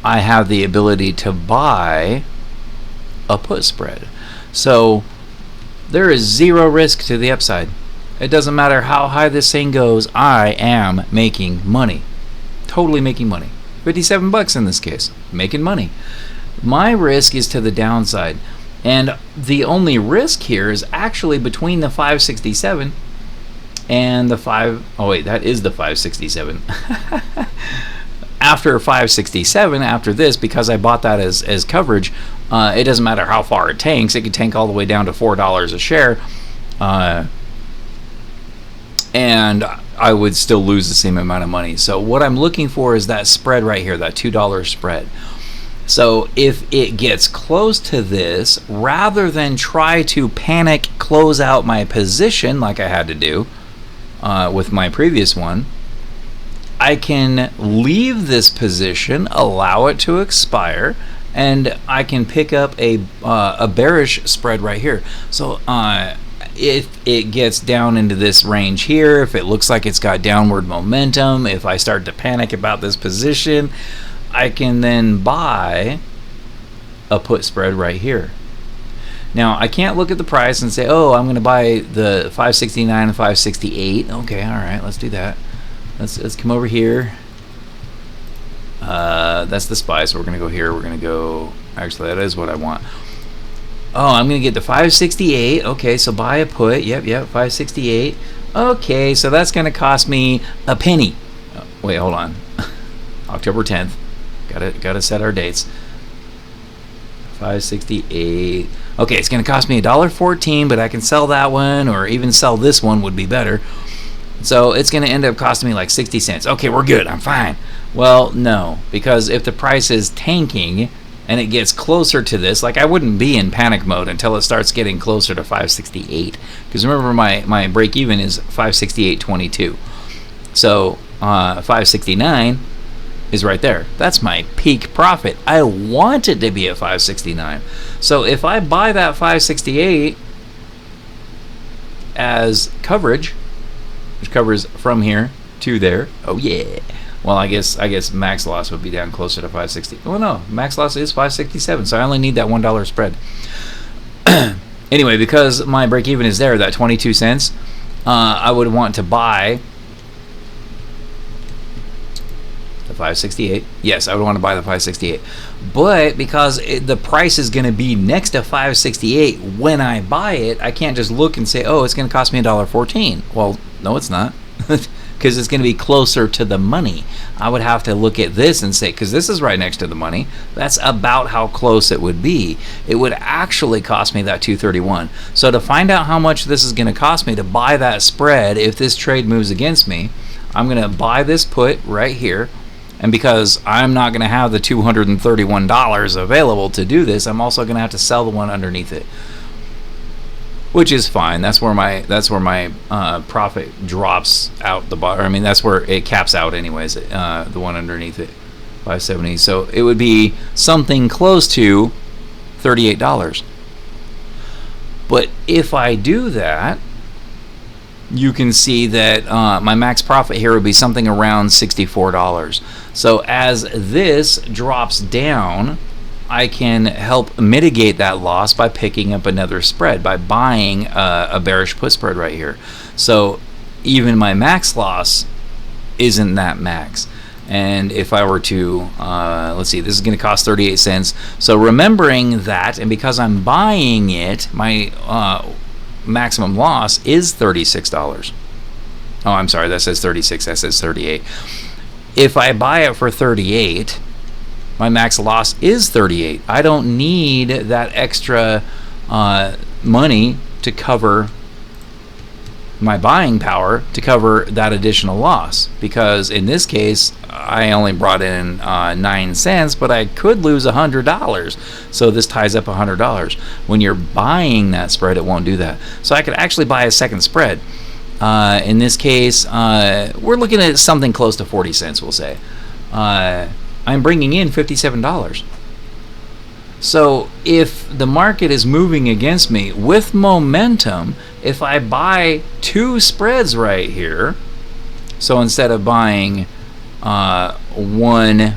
A: I have the ability to buy a put spread. So there is zero risk to the upside. It doesn't matter how high this thing goes, I am making money. Totally making money. $57 in this case, making money. My risk is to the downside. And the only risk here is actually between the 567 and the that is the 567. After 567, after this, because I bought that as coverage, it doesn't matter how far it tanks. It could tank all the way down to $4 a share, and I would still lose the same amount of money. So what I'm looking for is that spread right here, that $2 spread. So if it gets close to this, rather than try to panic close out my position like I had to do with my previous one, I can leave this position, allow it to expire, and I can pick up a bearish spread right here. So if it gets down into this range here, if it looks like it's got downward momentum, if I start to panic about this position, I can then buy a put spread right here. Now, I can't look at the price and say, oh, I'm going to buy the 569 and 568. Okay, all right, let's do that. Let's come over here. That's the SPY, so we're going to go here. We're going to go, actually, that is what I want. Oh, I'm going to get the 568. Okay, so buy a put. Yep, 568. Okay, so that's going to cost me a penny. Oh, wait, hold on. October 10th. Gotta set our dates. 568. Okay, it's going to cost me $1.14, but I can sell that one, or even sell this one would be better. So it's going to end up costing me like 60 cents. Okay, we're good. I'm fine. Well, no, because if the price is tanking and it gets closer to this, like I wouldn't be in panic mode until it starts getting closer to 568. Because remember, my break even is 568.22. So 569 is right there. That's my peak profit. I want it to be at 569. So if I buy that 568 as coverage, which covers from here to there. Oh yeah. Well, I guess max loss would be down closer to 560. Well, no, max loss is 567, so I only need that $1 spread. Anyway, because my break even is there, that 22 cents, I would want to buy the 568. Yes, I would want to buy the 568. But because the price is going to be next to 568 when I buy it, I can't just look and say, oh, it's going to cost me $1.14. Well, no, it's not. Because it's going to be closer to the money. I would have to look at this and say, because this is right next to the money, that's about how close it would be. It would actually cost me that $2.31. So to find out how much this is going to cost me to buy that spread, if this trade moves against me, I'm going to buy this put right here. And because I'm not going to have the $231 available to do this, I'm also going to have to sell the one underneath it, which is fine. That's where my profit drops out the bottom. I mean, that's where it caps out anyways. The one underneath it, 570. So it would be something close to $38. But if I do that, you can see that my max profit here would be something around $64. So as this drops down, I can help mitigate that loss by picking up another spread, by buying a bearish put spread right here. So even my max loss isn't that max. And if I were to, let's see, this is going to cost 38 cents. So remembering that, and because I'm buying it, my maximum loss is $36. Oh, I'm sorry, that says 36, that says 38. If I buy it for 38, my max loss is 38. I don't need that extra money to cover my buying power, to cover that additional loss, because in this case I only brought in 9 cents, but I could lose $100. So this ties up $100. When you're buying that spread, it won't do that. So I could actually buy a second spread. In this case, we're looking at something close to 40 cents, we'll say. I'm bringing in $57. So if the market is moving against me with momentum, if I buy 2 spreads right here, so instead of buying one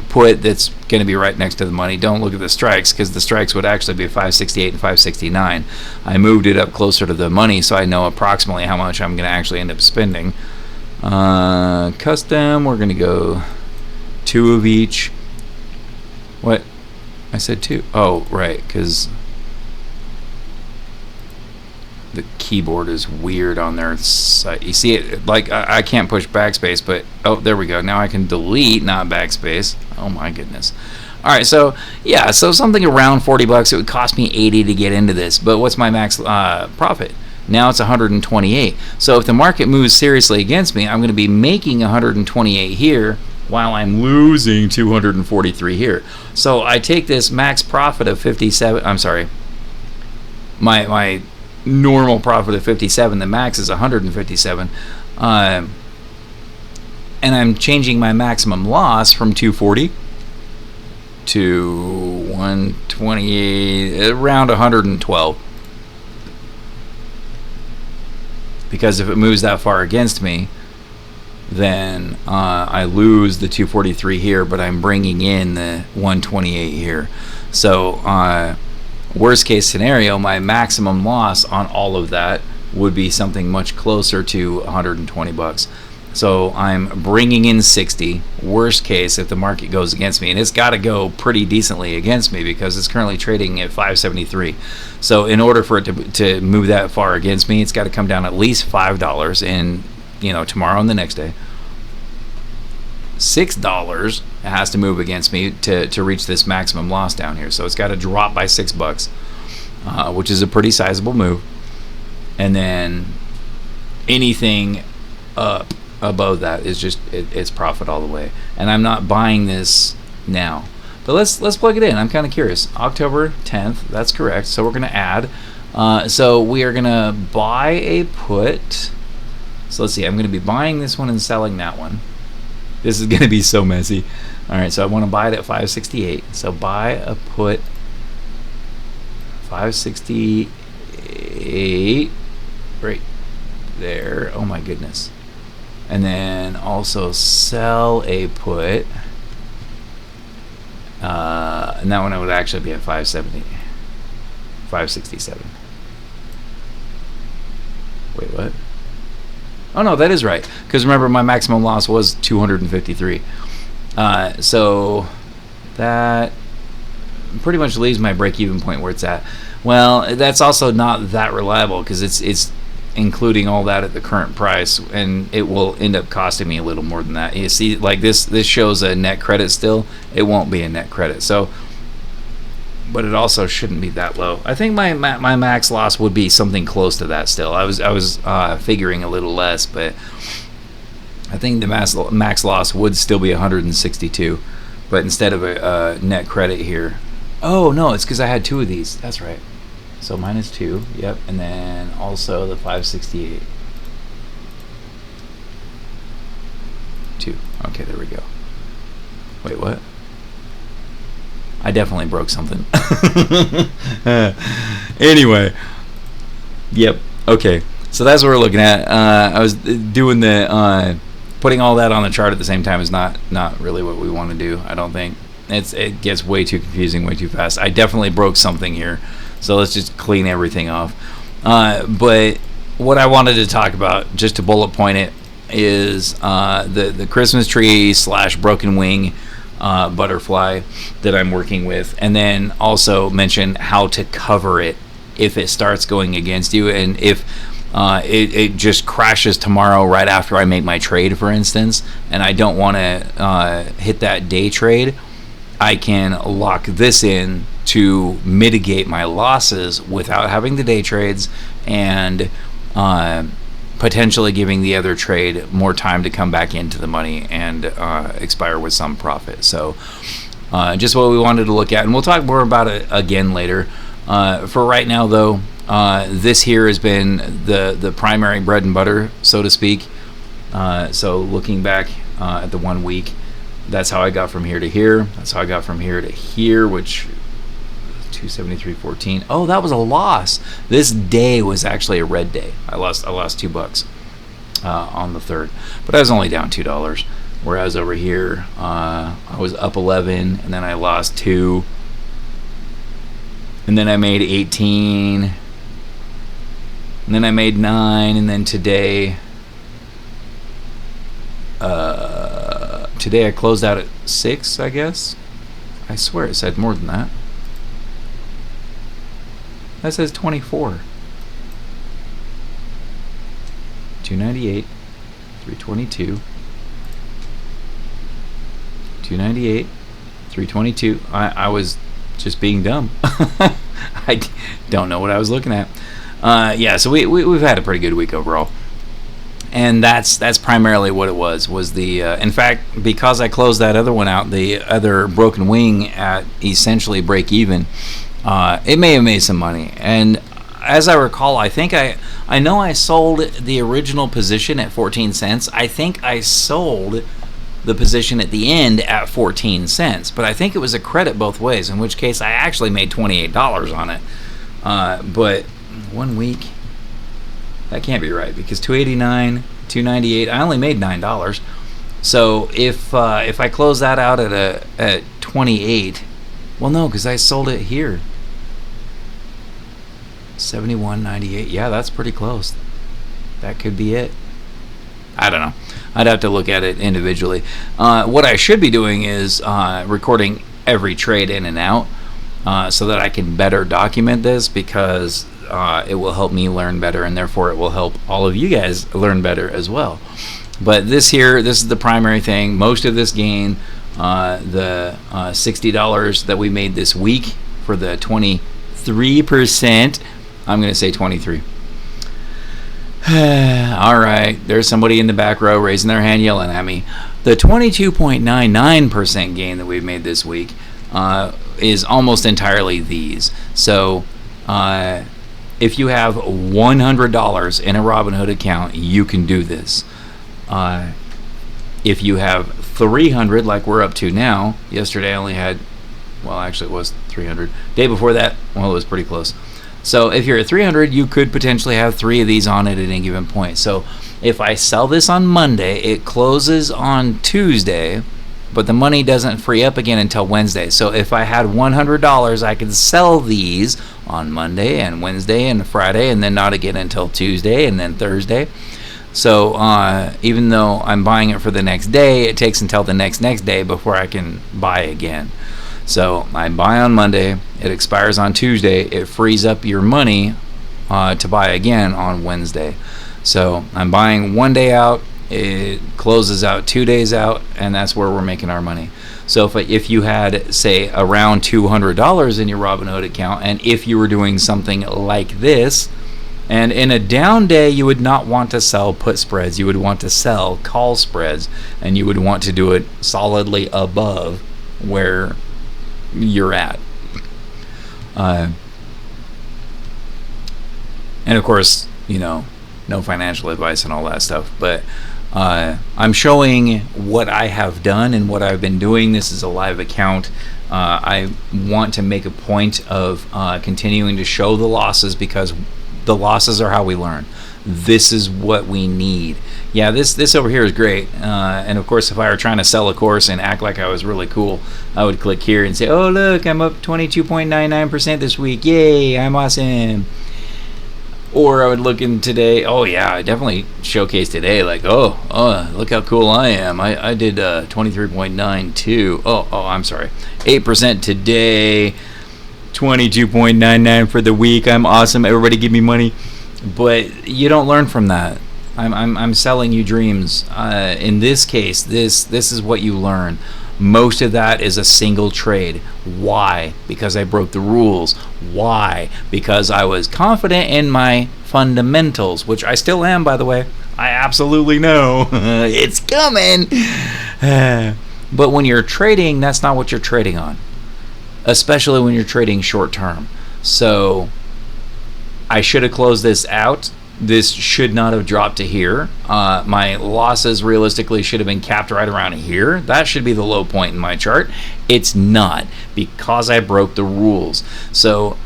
A: put that's going to be right next to the money, don't look at the strikes, because the strikes would actually be 568 and 569. I moved it up closer to the money so I know approximately how much I'm going to actually end up spending. Custom, we're going to go 2 of each. What? I said 2. Oh, right, because the keyboard is weird on their site. You see it, like, I can't push backspace, but oh, there we go. Now I can delete, not backspace. Oh my goodness. All right, so yeah, so something around $40. It would cost me 80 to get into this, but what's my max profit? Now it's 128. So if the market moves seriously against me, I'm going to be making 128 here, while I'm losing 243 here. So I take this max profit of 57, I'm sorry, my normal profit of 57, the max is 157, and I'm changing my maximum loss from 240 to 128, around 112. Because if it moves that far against me, then I lose the 243 here, but I'm bringing in the 128 here. So worst case scenario, my maximum loss on all of that would be something much closer to $120. So I'm bringing in 60. Worst case, if the market goes against me, and it's got to go pretty decently against me because it's currently trading at 573. So in order for it to move that far against me, it's got to come down at least $5 in, tomorrow and the next day. $6 has to move against me to reach this maximum loss down here. So it's got to drop by $6, which is a pretty sizable move. And then anything up above that is just it's profit all the way. And I'm not buying this now. But let's plug it in. I'm kind of curious. October 10th, that's correct. So we're going to add. So we are going to buy a put. So let's see, I'm going to be buying this one and selling that one. This is going to be so messy. All right, so I want to buy it at 568. So buy a put 568 right there. Oh my goodness. And then also sell a put. And that one would actually be at 567. Wait, what? Oh no, that is right. Because remember, my maximum loss was 253. So that pretty much leaves my break-even point where it's at. Well, that's also not that reliable because it's including all that at the current price, and it will end up costing me a little more than that. You see, like this shows a net credit still. It won't be a net credit. So, but it also shouldn't be that low. I think my max loss would be something close to that still. I was figuring a little less, but I think the max loss would still be 162. But instead of a net credit here, oh no, it's because I had 2 of these. That's right. So minus 2, yep, and then also the 568. 2. Okay, there we go. Wait, what? I definitely broke something. Anyway, yep, okay. So that's what we're looking at. I was doing the putting all that on the chart at the same time is not really what we want to do. I don't think it gets way too confusing, way too fast. I definitely broke something here, so let's just clean everything off. But what I wanted to talk about, just to bullet point it, is the Christmas tree / broken wing butterfly that I'm working with, and then also mention how to cover it if it starts going against you, and if it just crashes tomorrow right after I make my trade, for instance, and I don't want to hit that day trade. I can lock this in to mitigate my losses without having the day trades, and potentially giving the other trade more time to come back into the money and expire with some profit. So just what we wanted to look at, and we'll talk more about it again later. For right now, though, this here has been the primary bread and butter, so to speak. So looking back at the 1 week, that's how I got from here to here. That's how I got from here to here, which 273.14. Oh, that was a loss. This day was actually a red day. I lost $2 on the 3rd, but I was only down $2. Whereas over here, I was up 11, and then I lost 2, and then I made 18, and then I made 9, and then today I closed out at 6, I guess. I swear it said more than that. That says 24. 298, 322, 298, 322. I was just being dumb. I don't know what I was looking at. Yeah, so we've had a pretty good week overall. And that's primarily what it was the in fact, because I closed that other one out, the other broken wing at essentially break even, it may have made some money. And as I recall, I think I know I sold the original position at 14 cents. I think I sold the position at the end at 14 cents, but I think it was a credit both ways, in which case I actually made $28 on it. But 1 week, that can't be right, because 289, 298, I only made $9. So if I close that out at 28, well, no, because I sold it here. 71.98. Yeah, that's pretty close. That could be it. I don't know. I'd have to look at it individually. What I should be doing is recording every trade in and out, so that I can better document this, because it will help me learn better, and therefore it will help all of you guys learn better as well. But this is the primary thing. Most of this gain, the $60 that we made this week for the 23%, I'm going to say 23. All right, there's somebody in the back row raising their hand yelling at me. The 22.99% gain that we've made this week is almost entirely these. So if you have $100 in a Robinhood account, you can do this. If you have 300, like we're up to now, yesterday I only had, well, actually it was 300. Day before that, well, it was pretty close. So if you're at 300, you could potentially have 3 of these on it at any given point. So if I sell this on Monday, it closes on Tuesday, but the money doesn't free up again until Wednesday. So if I had $100, I could sell these on Monday and Wednesday and Friday, and then not again until Tuesday and then Thursday. So even though I'm buying it for the next day, it takes until the next day before I can buy again. So I buy on Monday, it expires on Tuesday, it frees up your money to buy again on Wednesday. So I'm buying 1 day out, it closes out 2 days out, and that's where we're making our money. So if you had, say, around $200 in your Robinhood account, and if you were doing something like this, and in a down day you would not want to sell put spreads, you would want to sell call spreads, and you would want to do it solidly above where you're at. And of course, no financial advice and all that stuff, but I'm showing what I have done and what I've been doing. This is a live account. I want to make a point of continuing to show the losses, because the losses are how we learn. this is what we need. Yeah, this over here is great. And of course, if I were trying to sell a course and act like I was really cool, I would click here and say, oh, look, I'm up 22.99% this week. Yay, I'm awesome. Or I would look in today. Oh, yeah, I definitely showcase today. Like, oh, look how cool I am. I did 23.92. Oh, I'm sorry. 8% today. 22.99 for the week. I'm awesome. Everybody give me money. But you don't learn from that. I'm selling you dreams. In this case, this is what you learn. Most of that is a single trade. Why? Because I broke the rules. Why? Because I was confident in my fundamentals, which I still am, by the way. I absolutely know. It's coming. But when you're trading, that's not what you're trading on. Especially when you're trading short term. So I should have closed this out. This should not have dropped to here. My losses realistically should have been capped right around here. That should be the low point in my chart. It's not, because I broke the rules. So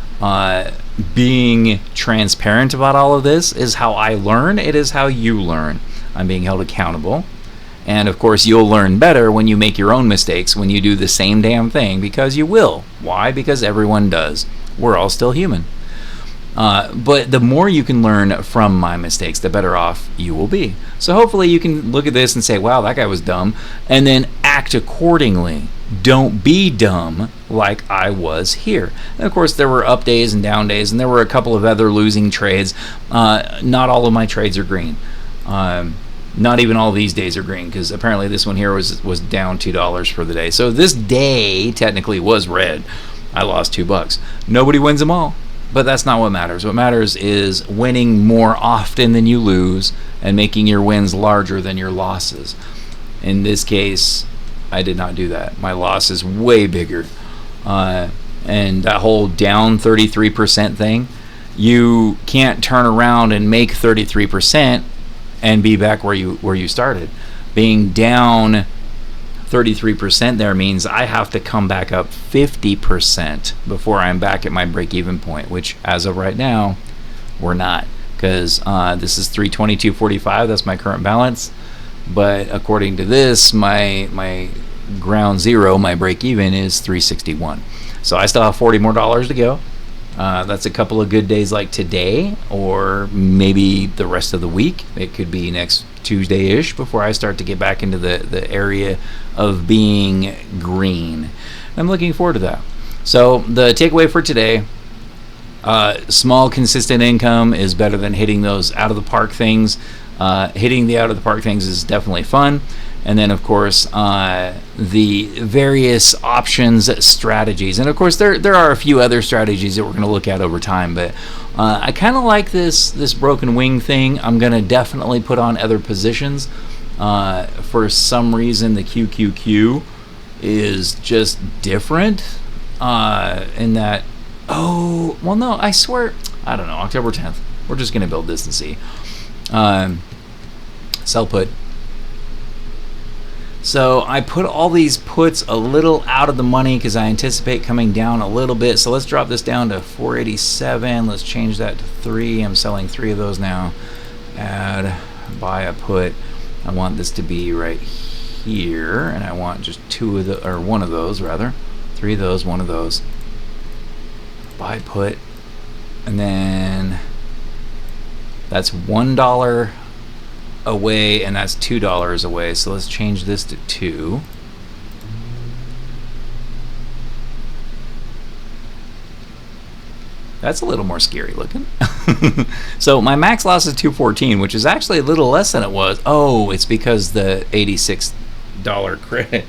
A: being transparent about all of this is how I learn. It is how you learn. I'm being held accountable. And of course, you'll learn better when you make your own mistakes, when you do the same damn thing, because you will. Why? Because everyone does. We're all still human. But the more you can learn from my mistakes, the better off you will be. So hopefully you can look at this and say, wow, that guy was dumb, and then act accordingly. Don't be dumb like I was here. And of course, there were up days and down days, and there were a couple of other losing trades. Not all of my trades are green. Not even all these days are green, because apparently this one here was down $2 for the day. So this day technically was red. I lost $2. Nobody wins them all. But that's not what matters. What matters is winning more often than you lose and making your wins larger than your losses. In this case, I did not do that. My loss is way bigger. And that whole down 33% thing, you can't turn around and make 33% and be back where you started. Being down 33% there means I have to come back up 50% before I'm back at my break-even point, which as of right now, we're not, because this is 322.45. That's my current balance. But according to this, my ground zero, my break-even is 361. So I still have $40 more to go. That's a couple of good days like today, or maybe the rest of the week. It could be next Tuesday-ish before I start to get back into the area of being green. I'm looking forward to that. So the takeaway for today, small consistent income is better than hitting those out of the park things. Hitting the out of the park things is definitely fun. And then, of course, the various options, strategies. And, of course, there are a few other strategies that we're going to look at over time. But I kind of like this broken wing thing. I'm going to definitely put on other positions. For some reason, the QQQ is just different in that, oh, well, no, I swear, I don't know, October 10th. We're just going to build this and see. Sell put. So I put all these puts a little out of the money because I anticipate coming down a little bit. So let's drop this down to 487. Let's change that to 3. I'm selling 3 of those now. Add, buy a put. I want this to be right here, and I want just 2 of the, or 1 of those rather. 3 of those, 1 of those. Buy put, and then that's $1 away, and that's $2 away. So let's change this to 2. That's a little more scary looking. So my max loss is 214, which is actually a little less than it was. Oh, it's because the $86 credit.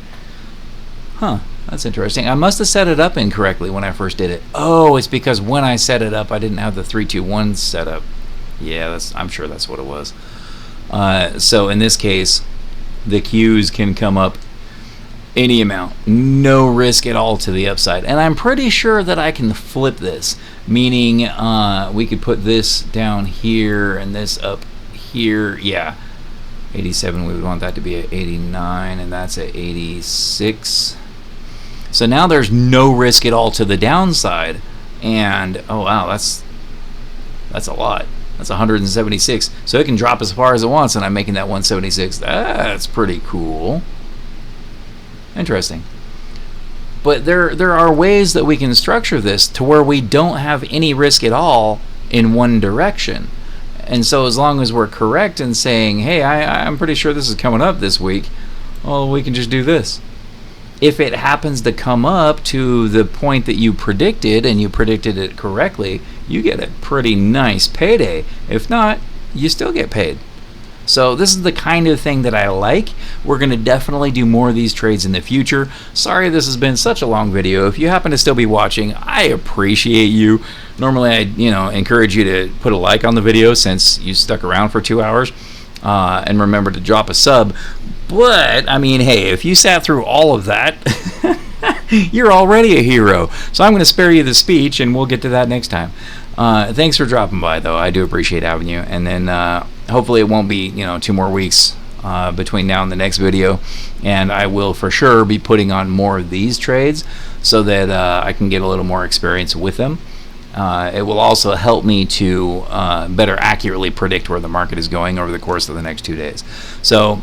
A: Huh, that's interesting. I must have set it up incorrectly when I first did it. Oh, it's because when I set it up, I didn't have the 321 set up. Yeah, I'm sure that's what it was. So in this case, the Qs can come up any amount, no risk at all to the upside. And I'm pretty sure that I can flip this, meaning we could put this down here and this up here. Yeah, 87, we would want that to be at 89, and that's at 86. So now there's no risk at all to the downside. And oh wow, that's a lot. That's 176. So it can drop as far as it wants, and I'm making that 176. That's pretty cool. Interesting. But there are ways that we can structure this to where we don't have any risk at all in one direction. And so as long as we're correct in saying, hey, I'm pretty sure this is coming up this week, well, we can just do this. If it happens to come up to the point that you predicted, and you predicted it correctly, you get a pretty nice payday. If not, you still get paid. So this is the kind of thing that I like. We're going to definitely do more of these trades in the future. Sorry this has been such a long video. If you happen to still be watching, I appreciate you. Normally I encourage you to put a like on the video since you stuck around for 2 hours. And remember to drop a sub. But, I mean, hey, if you sat through all of that, you're already a hero. So I'm going to spare you the speech, and we'll get to that next time. Thanks for dropping by, though. I do appreciate having you. And then hopefully it won't be 2 more weeks between now and the next video. And I will for sure be putting on more of these trades so that I can get a little more experience with them. It will also help me to better accurately predict where the market is going over the course of the next 2 days. So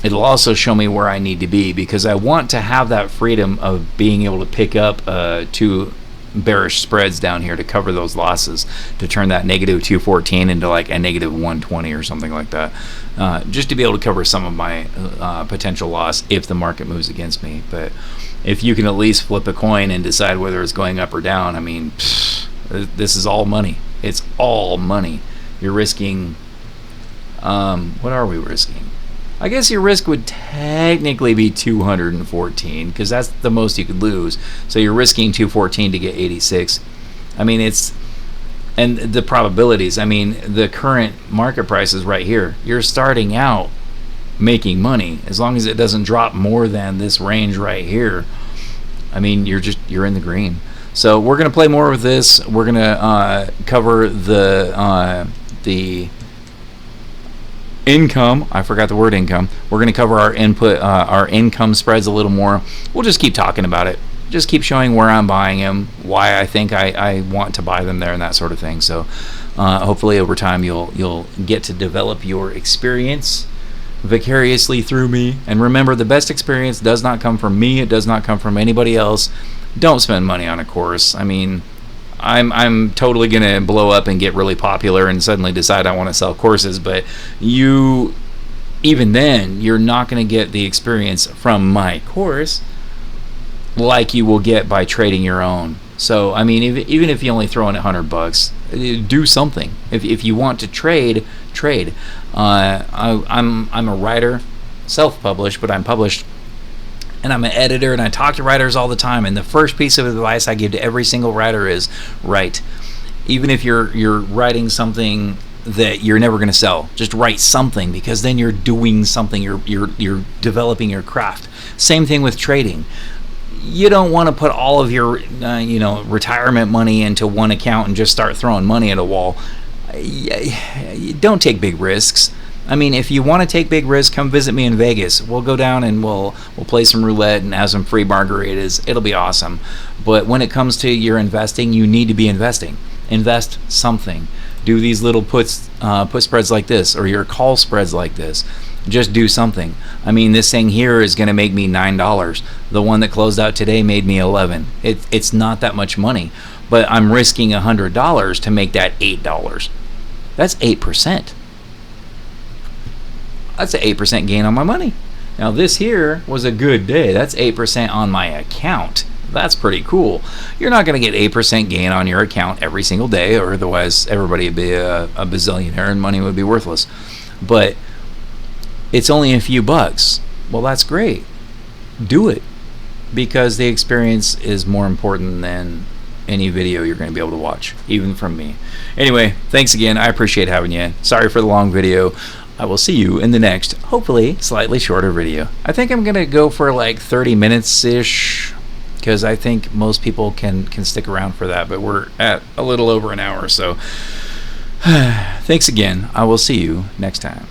A: it'll also show me where I need to be, because I want to have that freedom of being able to pick up 2 bearish spreads down here to cover those losses, to turn that negative 214 into like a negative 120 or something like that, just to be able to cover some of my potential loss if the market moves against me. But if you can at least flip a coin and decide whether it's going up or down, I mean, this is all money. It's all money. You're risking, what are we risking? I guess your risk would technically be 214, because that's the most you could lose. So you're risking 214 to get 86. I mean, and the probabilities, I mean, the current market price is right here. You're starting out making money as long as it doesn't drop more than this range right here. I mean, you're in the green. So we're gonna play more with this. We're gonna cover the income. I forgot the word income. We're gonna cover our income spreads a little more. We'll just keep talking about it. Just keep showing where I'm buying them, why I think I want to buy them there, and that sort of thing. So hopefully over time you'll get to develop your experience vicariously through me. And remember, the best experience does not come from me. It does not come from anybody else. Don't spend money on a course. I mean, I'm totally gonna blow up and get really popular and suddenly decide I want to sell courses, but even then you're not gonna get the experience from my course like you will get by trading your own. So I mean, even if you only throw in $100, do something. If you want to trade. I'm a writer, self-published, but I'm published, and I'm an editor, and I talk to writers all the time. And the first piece of advice I give to every single writer is write. Even if you're writing something that you're never going to sell, just write something, because then you're doing something. You're developing your craft. Same thing with trading. You don't want to put all of your retirement money into one account and just start throwing money at a wall. Don't take big risks. I mean, if you want to take big risks, come visit me in Vegas. We'll go down and we'll play some roulette and have some free margaritas. It'll be awesome. But when it comes to your investing, you need to be investing. Invest something. Do these little put spreads like this, or your call spreads like this. Just do something. I mean, this thing here is going to make me $9. The one that closed out today made me $11. It's not that much money, but I'm risking $100 to make that $8. That's 8%. That's an 8% gain on my money. Now this here was a good day. That's 8% on my account. That's pretty cool. You're not going to get 8% gain on your account every single day, or otherwise everybody would be a bazillionaire and money would be worthless. But it's only a few bucks. Well, that's great. Do it, because the experience is more important than any video you're going to be able to watch, even from me. Anyway, thanks again. I appreciate having you. Sorry for the long video. I will see you in the next, hopefully slightly shorter video. I think I'm going to go for like 30 minutes-ish, because I think most people can stick around for that, but we're at a little over an hour. So thanks again. I will see you next time.